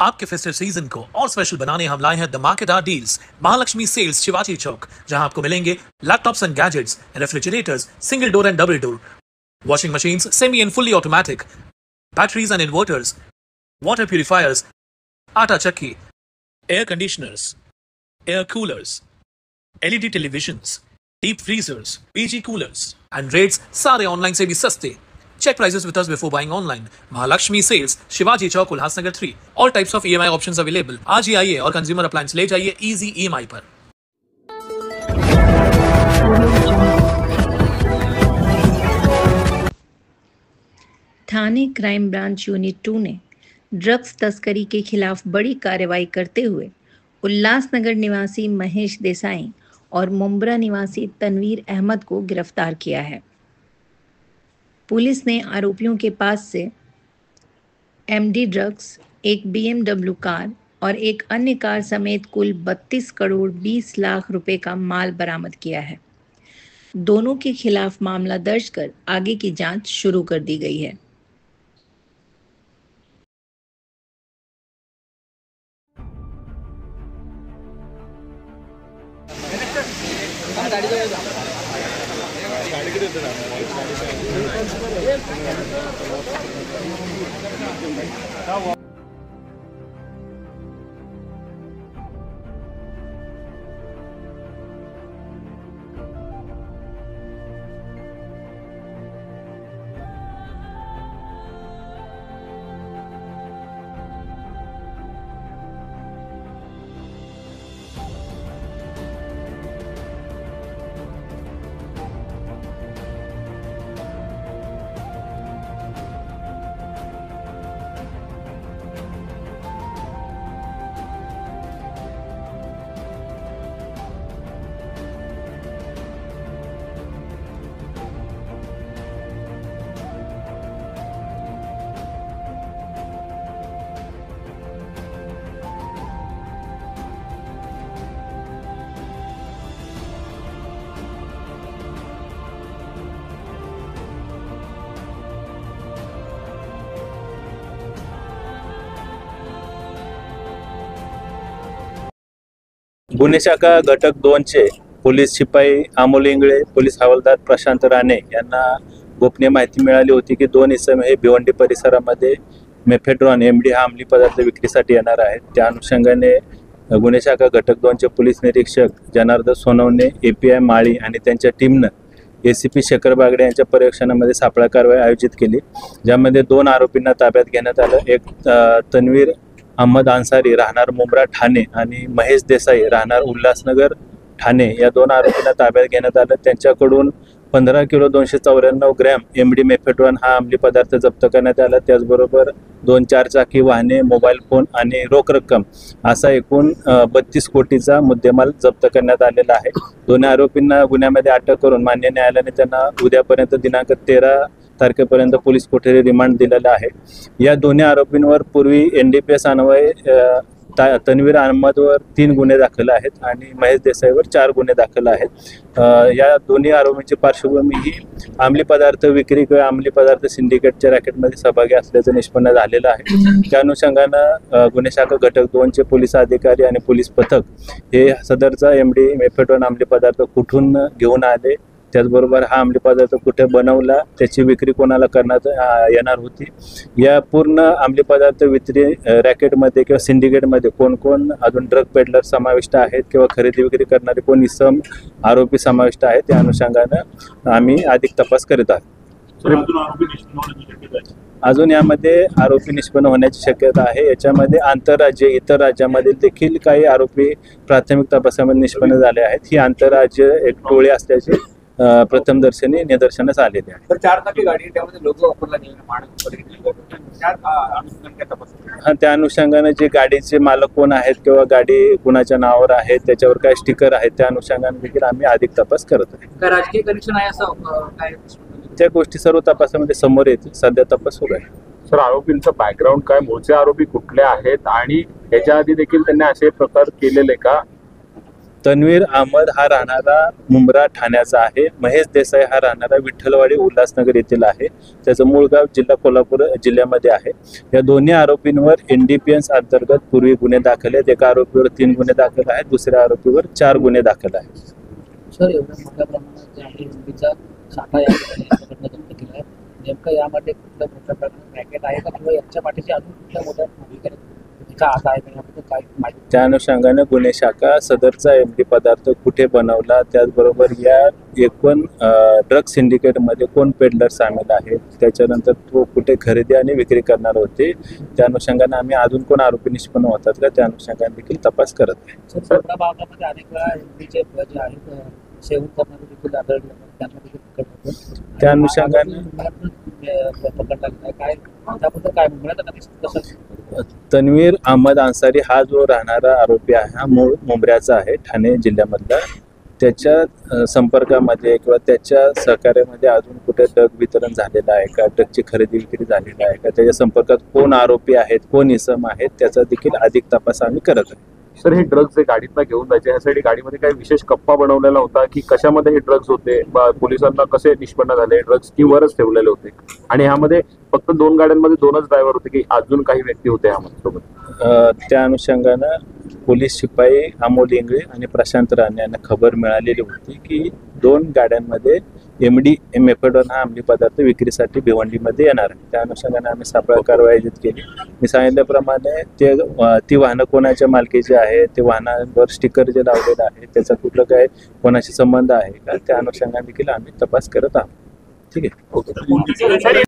आपके festive season को और स्पेशल बनाने हम लाए हैं धमाकेदार डील्स महालक्ष्मी सेल्स शिवाजी चौक, जहां आपको मिलेंगे laptops end gadgets, refrigerators, single door end double door, washing machines, semi and fully automatic, batteries and inverters, water purifiers, atta chakki, air conditioners, air coolers, LED televisions, deep freezers, PG coolers, and rates सारे online से भी सस्ते. Check prices with us before buying online. Mahalakshmi Sales, Shivaji Chowk, Ulhasnagar 3. All types of EMI options available. आज ही आइए और consumer appliance ले जाइए easy EMI पर. थाने crime branch unit 2 ने drugs तस्करी के खिलाफ बड़ी कार्रवाई करते हुए उल्लासनगर निवासी महेश देसाई और मुंब्रा निवासी तनवीर अहमद को गिरफ्तार किया है। पुलिस ने आरोपियों के पास से एमडी ड्रग्स, एक BMW कार और एक अन्य कार समेत कुल 32 करोड़ 20 लाख रुपए का माल बरामद किया है। दोनों के खिलाफ मामला दर्ज कर आगे की जांच शुरू कर दी गई है। गुन्हे शाखा घटक 2 चे पोलीस शिपाई अमोल इंगळे, पोलीस हवालदार प्रशांत राणे यांना गोपनीय माहिती मिळाली होती की 2 इसम हे भिवंडी परिसरामध्ये मेफेड्रॉन MD हा अंमली पदार्थ विक्रीसाठी येणार आहेत। त्या अनुषंगाने गुन्हे शाखा घटक 2 चे पोलीस निरीक्षक जनार्दन सोनवणे, API माळी आणि त्यांच्या टीमनं ACP शेखर बागडे यांच्या पर्यवेक्षणामध्ये सापळा कारवाई आयोजित केली, ज्यामध्ये 2 आरोपींना ताब्यात घेण्यात आलं। एक तनवीर अहमद अन्सारी राहणार मुंब्रा ठाणे आणि महेश देसाई राहणार उल्हासनगर ठाणे या 2 आरोपींना ताब्यात घेण्यात आलं। त्यांच्याकडून 15 किलो 294 ग्रॅम MD मेफेड्रॉन हा अंमली पदार्थ जप्त करण्यात आला। त्याचबरोबर 2 4-चाकी वाहने, मोबाईल फोन आणि रोख रक्कम असा एकूण 32 कोटीचा मुद्देमाल जप्त करण्यात आलेला आहे। दोन्ही आरोपींना गुन्ह्यामध्ये अटक करून मान्य न्यायालयाने त्यांना उद्यापर्यंत दिनांक 13 तारखेपर्यंत पोलीस कोठडी रिमांड दिलेला आहे। या दोन्ही आरोपींवर पूर्वी NDPS अन्वये तनवीर अहमदवर 3 गुन्हे दाखल आहेत आणि महेश देसाईवर 4 गुन्हे दाखल आहेत। या दोन्ही आरोपींची पार्श्वभूमी ही अंमली पदार्थ विक्री किंवा अंमली पदार्थ सिंडिकेटच्या रॅकेटमध्ये सहभागी असल्याचं निष्पन्न झालेलं आहे। त्या अनुषंगानं गुन्हे शाखा घटक 2 चे पोलीस अधिकारी आणि पोलीस पथक हे सदरचा MD मेफेड्रॉन अंमली पदार्थ कुठून घेऊन आले, त्याचबरोबर हा अंमली पदार्थ कुठे बनवला, त्याची विक्री कोणाला करण्यात येणार होती, या पूर्ण अंमली पदार्थ विक्री रॅकेटमध्ये किंवा सिंडिकेटमध्ये कोण कोण अजून ड्रग पेडलर समाविष्ट आहेत किंवा खरेदी विक्री करणारे कोण इसम आरोपी समाविष्ट आहेत, त्या अनुषंगानं आम्ही अधिक तपास करीत आहोत। अजून यामध्ये आरोपी निष्पन्न होण्याची शक्यता आहे। याच्यामध्ये आंतरराज्य इतर राज्यामध्ये देखील काही आरोपी प्राथमिक तपासामध्ये निष्पन्न झाले आहेत। ही आंतरराज्य एक टोळी असल्याचे प्रथम दर्शनी निदर्शनास आलेले आहे। 4-चाकी गाडी त्यामध्ये लोगो वापरला हा, त्या अनुषंगाने जे गाडीचे मालक कोण आहेत किंवा गाडी कुणाच्या नावावर आहे, त्याच्यावर काय स्टिकर आहेत, त्या अनुषंगाने देखील आम्ही अधिक तपास करत आहे। राजकीय कनेक्शन आहे असं काय? त्या गोष्टी सर्व तपासामध्ये समोर येतील, सध्या तपास सुरू आहे। सर, आरोपींचं बॅकग्राऊंड काय, मूळचे आरोपी कुठले आहेत आणि याच्या आधी देखील त्यांनी असे प्रकार केलेले का? तन्वीर अहमद हा राहणारा मुंब्रा ठाण्याचा आहे. महेश देसाई हा राहणारा विठ्ठलवाडी उल्हासनगर येथील आहे. त्याचं मूळ गाव जिल्हा कोल्हापूर जिल्ह्यामध्ये आहे. या दोन्ही आरोपींवर NDPS अंतर्गत पूर्वी गुन्हे दाखल आहेत. एका आरोपीवर 3 गुन्हे दाखल आहेत, दुसऱ्या आरोपीवर 4 गुन्हे दाखल आहेत. सर एवढ्या मोठ्या प्रमाणात जे आहे एमडीचा साठा या ठिकाणी जप्त केला आहे, नेमकं यामध्ये कुठल्या मोठ्या प्रमाणात रॅकेट आहे का किंवा यांच्या पाठीशी अजून कुठल्या मोठ्या भूमिका हात आहे का याबद्दल काय माहिती? त्या अनुषंगाने गुन्हे शाखा सदरचा MD पदार्थ कुठे बनवला, त्याचबरोबर या एकूण ड्रग सिंडिकेटमध्ये कोण पेडलर सामील आहे, त्याच्यानंतर तो कुठे खरेदी आणि विक्री करणार होते, त्या अनुषंगाने आम्ही अजून कोण आरोपी निष्पन्न होतात का त्या अनुषंगाने देखील तपास करत आहे. सर कोकणा भागामध्ये अनेक वेळा एमडीचे जे आहेत सेवन करणारे देखील आढळले त्यांना देखील पकडलं. त्या अनुषंगाने पकडला काय त्याबद्दल काय म्हणतात कसं? तन्वीर अहमद अन्सारी हा जो राहणारा आरोपी आहे हा मूळ मुंब्र्याचा आहे, ठाणे जिल्ह्यामधला. त्याच्या संपर्कामध्ये किंवा त्याच्या सहकार्यामध्ये अजून कुठे ड्रग वितरण झालेलं आहे का, ड्रगची खरेदी विक्री झालेली आहे का, त्याच्या संपर्कात कोण आरोपी आहेत, कोण इसम आहेत, त्याचा देखील अधिक तपास आम्ही करत आहे. सर हे ड्रग्ज जे गाडीतनं घेऊन जायचे ह्यासाठी गाडीमध्ये काही विशेष कप्पा बनवलेला होता की कशामध्ये हे ड्रग्ज होते, पोलिसांना कसे निष्पन्न झाले, ड्रग्ज की वरच ठेवलेले होते आणि ह्यामध्ये फक्त 2 गाड्यांमध्ये 2च ड्रायव्हर होते की अजून काही व्यक्ती होते ह्यामध्ये सोबत? त्या अनुषंगानं पोलीस शिपाई अमोल इंगळे आणि प्रशांत राणे यांना खबर मिळालेली होती की 2 गाड्यांमध्ये MD मेफेड्रॉन हा अंमली पदार्थ विक्रीसाठी भिवंडीमध्ये येणार आहे. त्या अनुषंगाने आम्ही सापळा कारवाई आयोजित केली. मी सांगितल्याप्रमाणे ती वाहनं कोणाच्या मालकीची आहे, ते वाहनांवर स्टिकर जे लावलेलं आहे त्याचा कुठलं काय कोणाशी संबंध आहे का, त्या अनुषंगाने देखील आम्ही तपास करत आहोत. ठीक आहे. ओके.